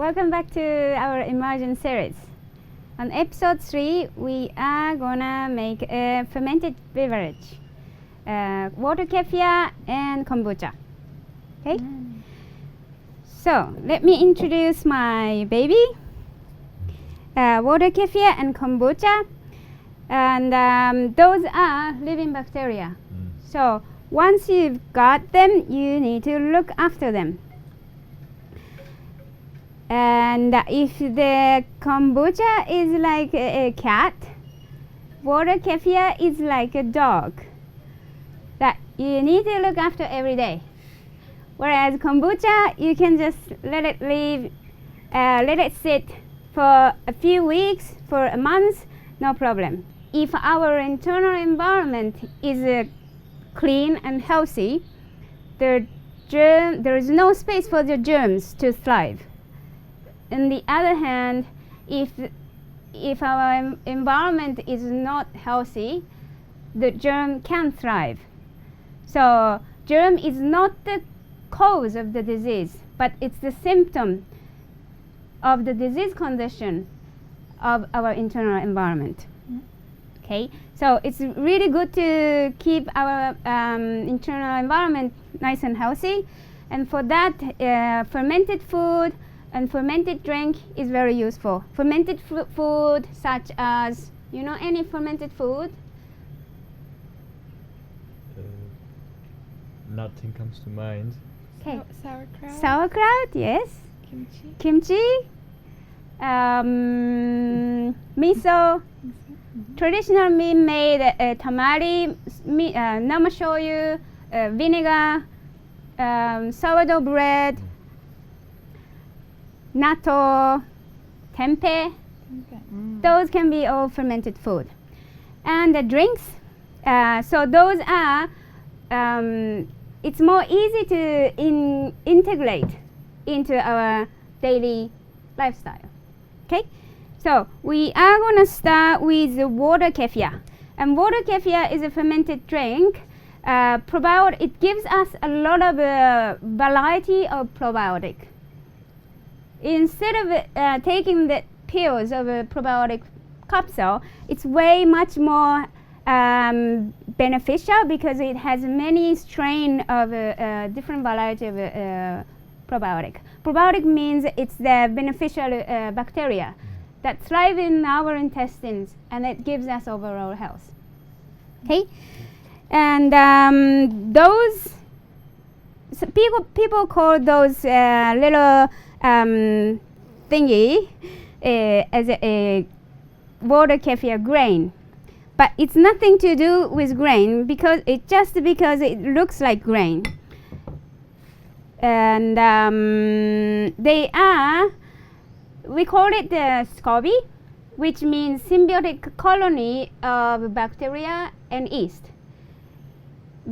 welcome back to our immersion series. On episode 3, we are gonna make a fermented beverage, water kefir and kombucha. Okay? So, let me introduce my baby, water kefir and kombucha, and those are living bacteria. So, once you've got them, you need to look after them. And if the kombucha is like a cat, water kefir is like a dog that you need to look after every day. Whereas kombucha, you can just let it live, let it sit for a few weeks, for a month, no problem. If our internal environment is clean and healthy, there is no space for the germs to thrive. On the other hand, if our environment is not healthy, the germ can thrive. So germ is not the cause of the disease, but it's the symptom of the disease condition of our internal environment. Okay, so it's really good to keep our internal environment nice and healthy, and for that, fermented food and fermented drink is very useful. Fermented food such as, any fermented food? Nothing comes to mind. Okay. Sauerkraut. Sauerkraut, yes. Kimchi. Kimchi. Miso. Traditional meat made tamari, namashoyu, vinegar, sourdough bread, natto, tempeh. Those can be all fermented food. And the drinks, so those are, it's more easy to integrate into our daily lifestyle. Okay? So we are going to start with the water kefir. And water kefir is a fermented drink. It gives us a lot of variety of probiotic. Instead of taking the pills of a probiotic capsule, it's way much more beneficial because it has many strain of different variety of probiotic. Probiotic means it's the beneficial bacteria that thrive in our intestines, and it gives us overall health. Okay, and those people call those little thingy as a water kefir grain, but it's nothing to do with grain because it looks like grain, and we call it the Scoby, which means symbiotic colony of bacteria and yeast.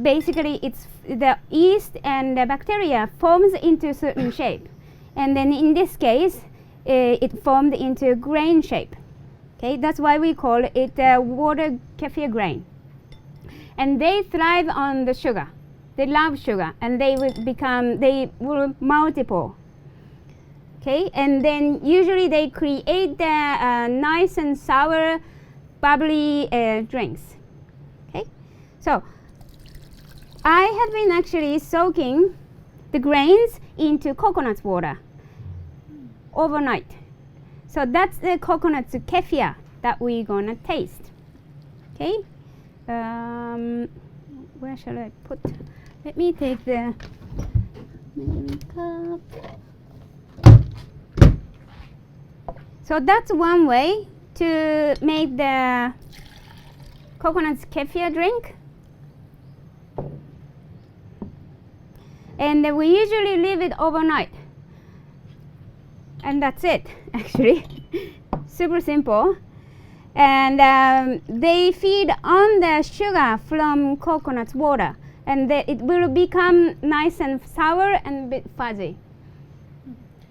Basically, it's the yeast and the bacteria forms into a certain shape, and then in this case, it formed into a grain shape. Okay, that's why we call it water kefir grain. And they thrive on the sugar. They love sugar, and they will multiply. Okay, and then usually they create the nice and sour, bubbly drinks. Okay, so I have been actually soaking the grains into coconut water overnight. So that's the coconut kefir that we're gonna taste. Okay, where shall I put? Let me take the measuring cup. So that's one way to make the coconut kefir drink. And we usually leave it overnight. And that's it, actually. Super simple. And they feed on the sugar from coconut water. And it will become nice and sour and a bit fuzzy.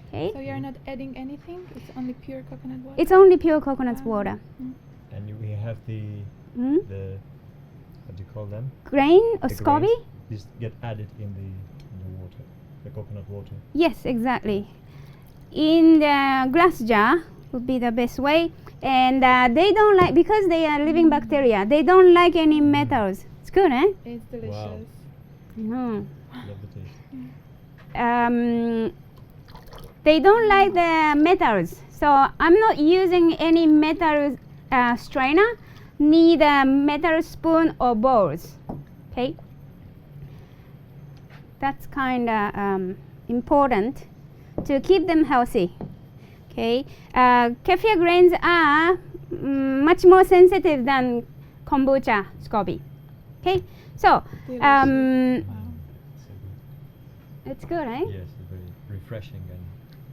Okay. So you're not adding anything? It's only pure coconut water? It's only pure coconut water. And we have the what do you call them? Grain or The Scoby? grains. These get added in the water, the coconut water. Yes, exactly. in the glass jar would be the best way. And they don't like, because they are living bacteria, they don't like any metals. It's good, eh? It's delicious. No. Love the taste. They don't like the metals, so I'm not using any metal strainer, neither metal spoon or bowls. Okay, that's kind of important to keep them healthy. Okay, kefir grains are much more sensitive than kombucha scoby. Okay, so Delicious. So Wow. good. it's good, right? Yes, it's very refreshing and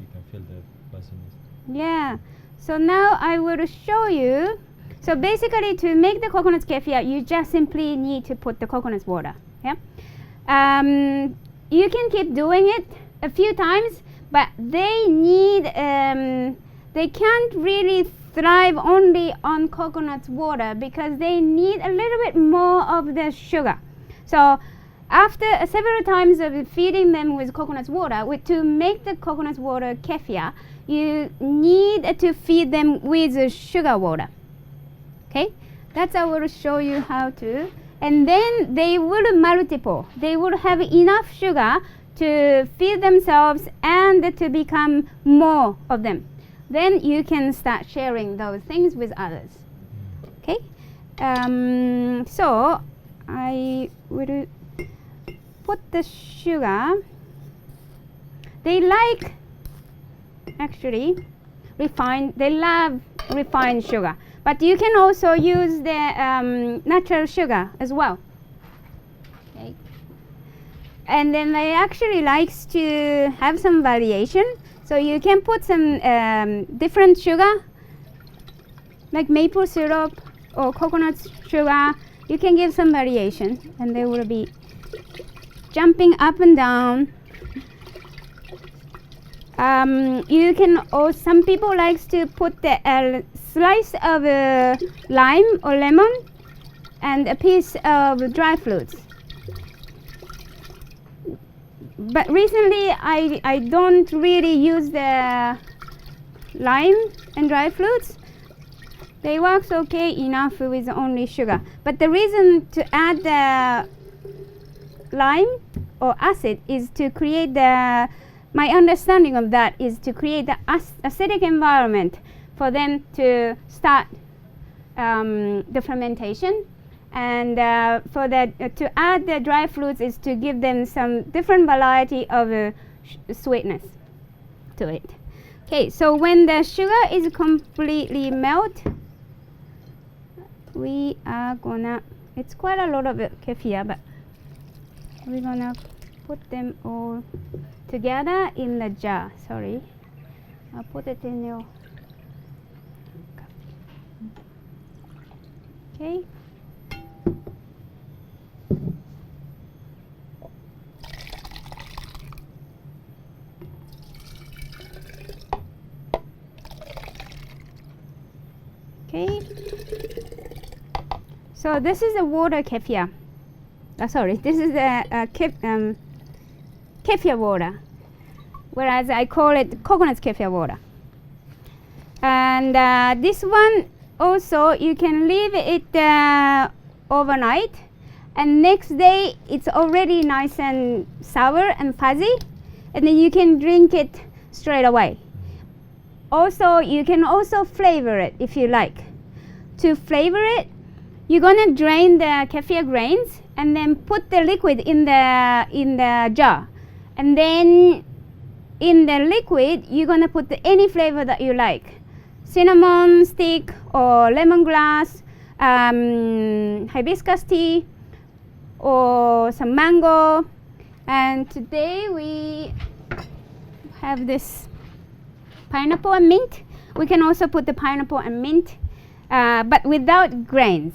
you can feel the fuzziness. Yeah. So now I will show you. So basically, to make the coconut kefir, you just simply need to put the coconut water. Yeah. You can keep doing it a few times, but they need. They can't really thrive only on coconut water because they need a little bit more of the sugar. So after several times of feeding them with coconut water, to make the coconut water kefir, you need to feed them with sugar water. Okay, that's I will show you how to. And then they will multiple. They will have enough sugar to feed themselves and to become more of them. Then you can start sharing those things with others. Okay, so I will put the sugar. They like actually refined. They love refined sugar, but you can also use the natural sugar as well. Okay. And then they actually likes to have some variation, so you can put some different sugar, like maple syrup or coconut sugar. You can give some variation, and they will be jumping up and down. You can also, some people likes to put the slice of lime or lemon and a piece of dry fruits. But recently I don't really use the lime and dry fruits. They works okay enough with only sugar. But the reason to add the lime or acid is to create the, my understanding of that is to create the acidic environment for them to start the fermentation. And for that, to add the dry fruits is to give them some different variety of sweetness to it. Okay, so when the sugar is completely melt, we are gonna, it's quite a lot of kefir, but we're gonna put them all together in the jar. Sorry, I'll put it in your cup. Okay. Okay. So this is the water kefir. Sorry, this is the kefir water, whereas I call it coconut kefir water. And this one also you can leave it overnight, and next day it's already nice and sour and fuzzy, and then you can drink it straight away. Also, you can also flavor it if you like. To flavor it, you're gonna drain the kefir grains and then put the liquid in the jar, and then in the liquid you're gonna put any flavor that you like, cinnamon stick or lemongrass, hibiscus tea, or some mango. And today we have this pineapple and mint. We can also put the pineapple and mint, but without grains.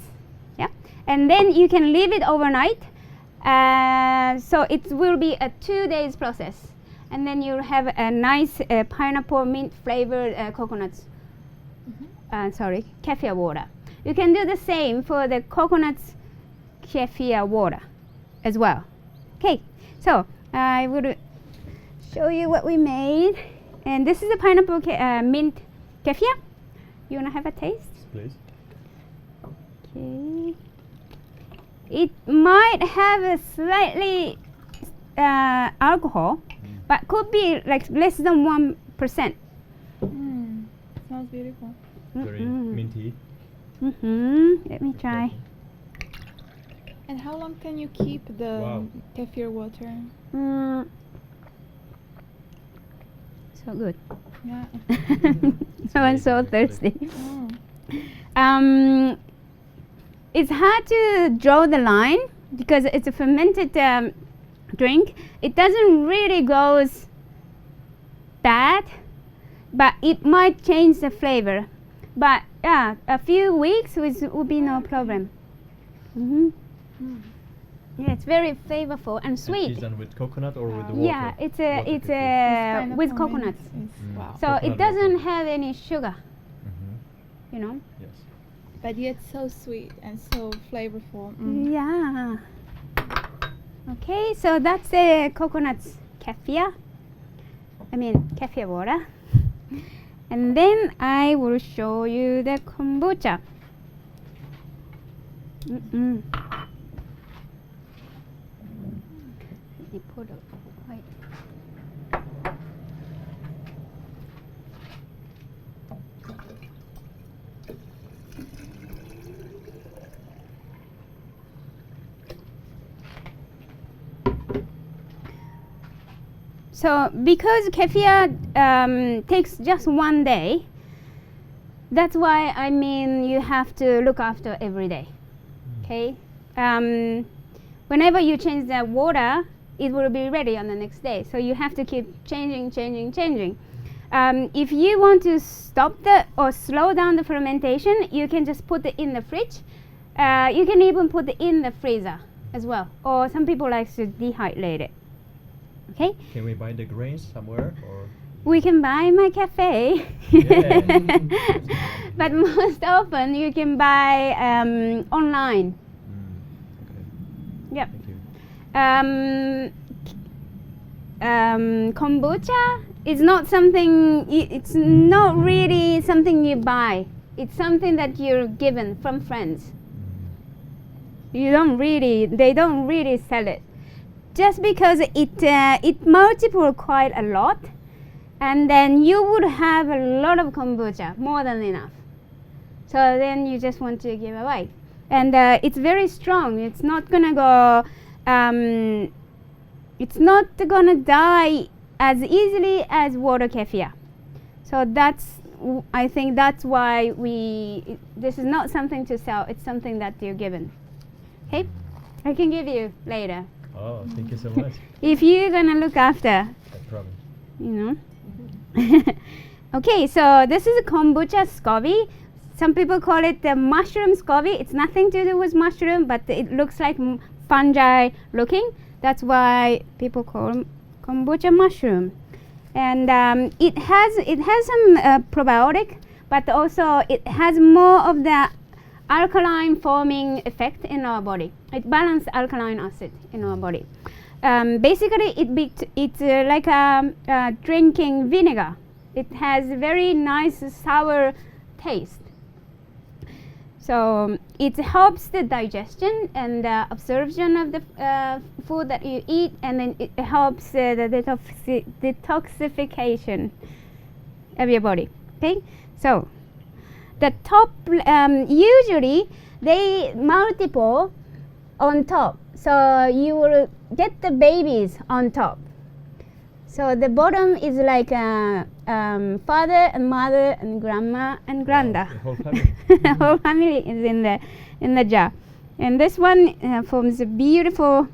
Yeah, and then you can leave it overnight. So it will be a 2 days process, and then you'll have a nice pineapple mint flavored coconuts. Sorry, kefir water. You can do the same for the coconut kefir water as well. Okay, so I will show you what we made. And this is a pineapple mint kefir. You wanna have a taste? Please. Okay. It might have a slightly alcohol, but could be like less than 1%. Smells beautiful. Very minty. Let me try. And how long can you keep the Wow. kefir water? So good. Yeah. I'm so amazing, actually. thirsty. Oh. It's hard to draw the line because it's a fermented drink. It doesn't really goes bad, but it might change the flavor. But yeah, a few weeks would be no problem. Yeah, it's very flavorful and And sweet. it's done with coconut or with the water? Yeah, it's a Water it's kefir. a Kind of with ferment coconuts. is- Wow. So Coconut it doesn't water. have any sugar, Mhm. you know. Yes. But yet so sweet and so flavorful. Yeah. Okay, so that's the coconut kefir. I mean kefir water. And then I will show you the kombucha. Let me put it right. So because kefir takes just one day, that's why I mean you have to look after every day. Okay. Whenever you change the water, it will be ready on the next day. So you have to keep changing. If you want to stop or slow down the fermentation, you can just put it in the fridge. You can even put it in the freezer as well. Or some people like to dehydrate it. Okay. Can we buy the grains somewhere or? We can buy my cafe. Yeah. But most often you can buy online. Okay. Yep. Thank you. Kombucha is not something. It's not really something you buy. It's something that you're given from friends. They don't really sell it. Just because it multiple quite a lot, and then you would have a lot of kombucha, more than enough. So then you just want to give away, and it's very strong. It's not gonna go. It's not gonna die as easily as water kefir. So I think that's why this is not something to sell. It's something that you're given. Okay, I can give you later. Oh, thank you so much. If you're gonna look after, I promise. you know. Okay, so this is a Kombucha Scoby. Some people call it the Mushroom Scoby. It's nothing to do with mushroom, but it looks like fungi looking. That's why people call them kombucha mushroom. And it has some probiotic, but also it has more of the alkaline forming effect in our body. It balances alkaline acid in our body. Basically, it's like drinking vinegar. It has very nice sour taste. So it helps the digestion and the absorption of the food that you eat, and then it helps the detoxification of your body. Okay, so the top usually they multiple on top, so you will get the babies on top. So the bottom is like father and mother and grandma and granda. The whole family. The whole family is in the jar, and this one forms a beautiful,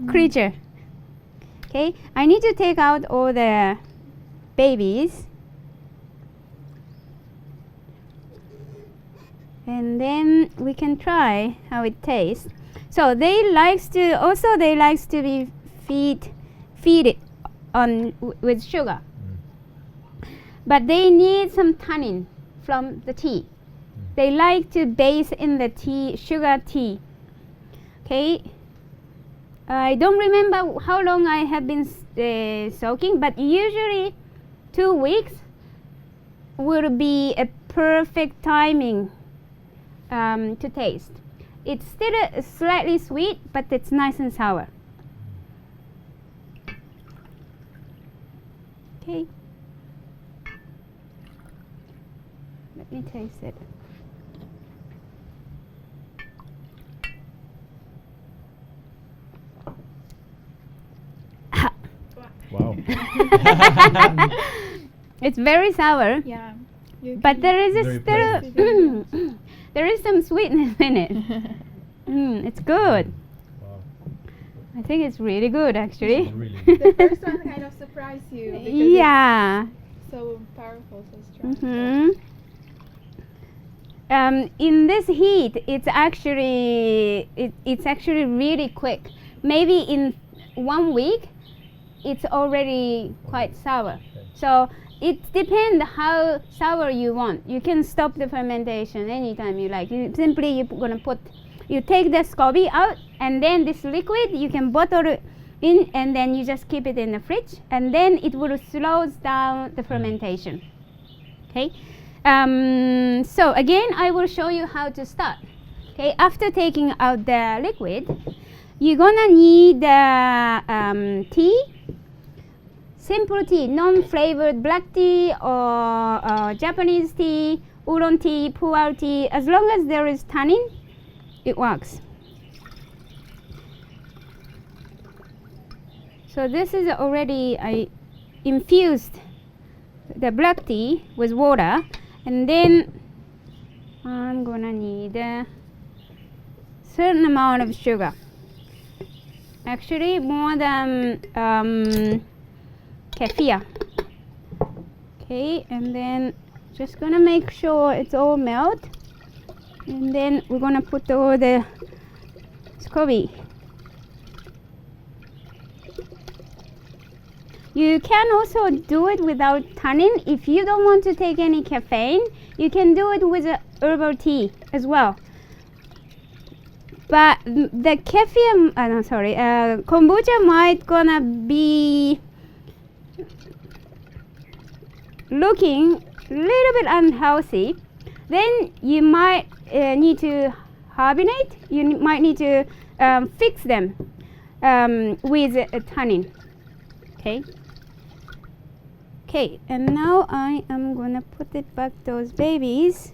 creature. Okay, I need to take out all the babies, and then we can try how it tastes. So they likes to be feed it on with sugar, but they need some tannin from the tea. They like to base in the tea, sugar tea. Okay, I don't remember how long I have been soaking, but usually 2 weeks will be a perfect timing to taste. It's still slightly sweet, but it's nice and sour. Okay. Let me taste it. Wow. It's very sour, Yeah. but there is Very still there is some sweetness in it. It's good. Wow. I think it's really good, actually. Really. The first one kind of surprised you because Yeah. it's so powerful, so strong. In this heat, it's actually really quick. Maybe in 1 week, it's already quite sour. Okay. So it depends how sour you want. You can stop the fermentation anytime you like. You take the scoby out, and then this liquid you can bottle it in, and then you just keep it in the fridge, and then it will slow down the fermentation. Okay. So again, I will show you how to start. Okay. After taking out the liquid, you're gonna need tea. Simple tea, non-flavored black tea or Japanese tea, oolong tea, pu'er tea. As long as there is tannin, it works. So this is already, I infused the black tea with water, and then I'm gonna need a certain amount of sugar. Actually, more than kefir. Okay, and then just gonna make sure it's all melt, and then we're gonna put all the scoby. You can also do it without tannin. If you don't want to take any caffeine, you can do it with a herbal tea as well. But the kefir, kombucha might gonna be looking a little bit unhealthy. Then you might need to carbonate. You might need to fix them with tannin. Okay. Okay, and now I am gonna put it back those babies.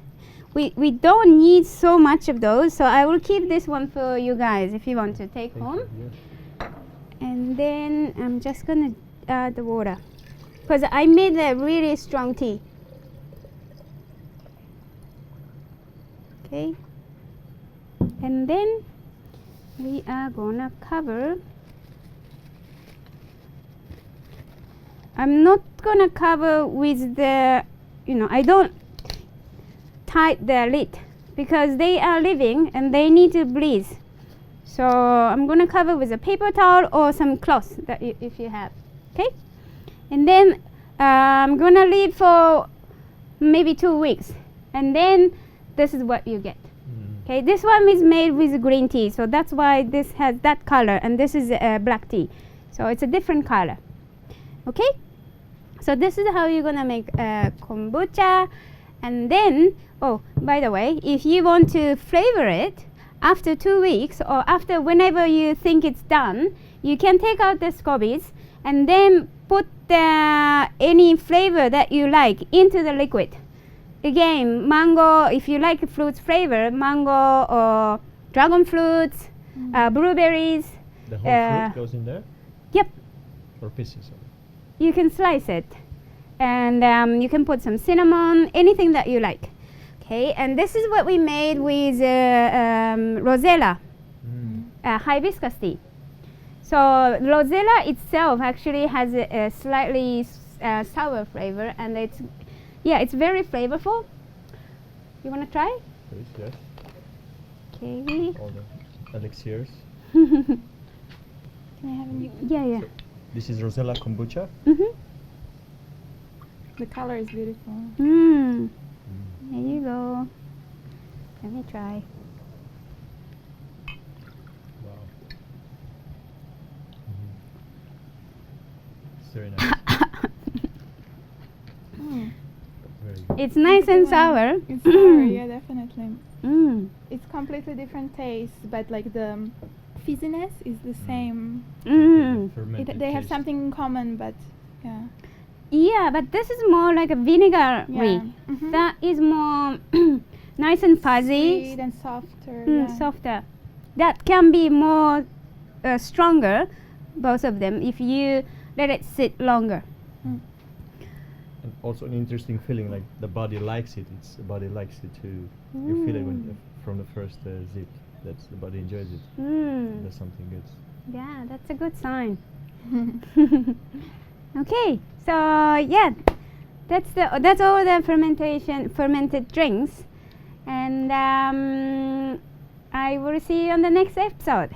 We don't need so much of those, so I will keep this one for you guys if you want to take home. And then I'm just gonna add the water, because I made a really strong tea. Okay, and then we are gonna cover. I'm not gonna cover with the, I don't tie the lid because they are living and they need to breathe. So I'm gonna cover with a paper towel or some cloth that if you have. Okay, and then I'm gonna leave for maybe 2 weeks, and then this is what you get. Okay, this one is made with green tea, so that's why this has that color, and this is black tea, so it's a different color. Okay, so this is how you're gonna make kombucha. And then, oh, by the way, if you want to flavor it after 2 weeks or after whenever you think it's done, you can take out the scobies and then put any flavor that you like into the liquid. Again, mango, if you like fruits flavor, mango or dragon fruits, blueberries. The whole fruit goes in there? Yep. Or pieces of it? You can slice it, and you can put some cinnamon, anything that you like. Okay, and this is what we made with rosella, hibiscus tea. So rosella itself actually has a slightly sour flavor, and it's very flavorful. You want to try? Please, yes. Okay. All the elixirs. Can I have any? Yeah. So this is Rosella kombucha. The color is beautiful. There you go. Let me try. Wow. very nice. Mm. Very good. It's nice and Good one. sour. It's sour, yeah, definitely. Mm. It's completely different taste, but like the fizziness is the same. Mm. Fermented They have taste. something in common, but yeah. Yeah, but this is more like a vinegar Yeah. Mhm. That is more nice and fuzzy, Sweet and softer. softer. That can be more stronger, both of them, if you let it sit longer. Mm. And also an interesting feeling, like the body likes it. It's the body likes it too. You feel it when from the first sip. That's the body enjoys it. That's something good. Yeah, that's a good sign. Okay, so yeah, that's all the fermented drinks, and I will see you on the next episode.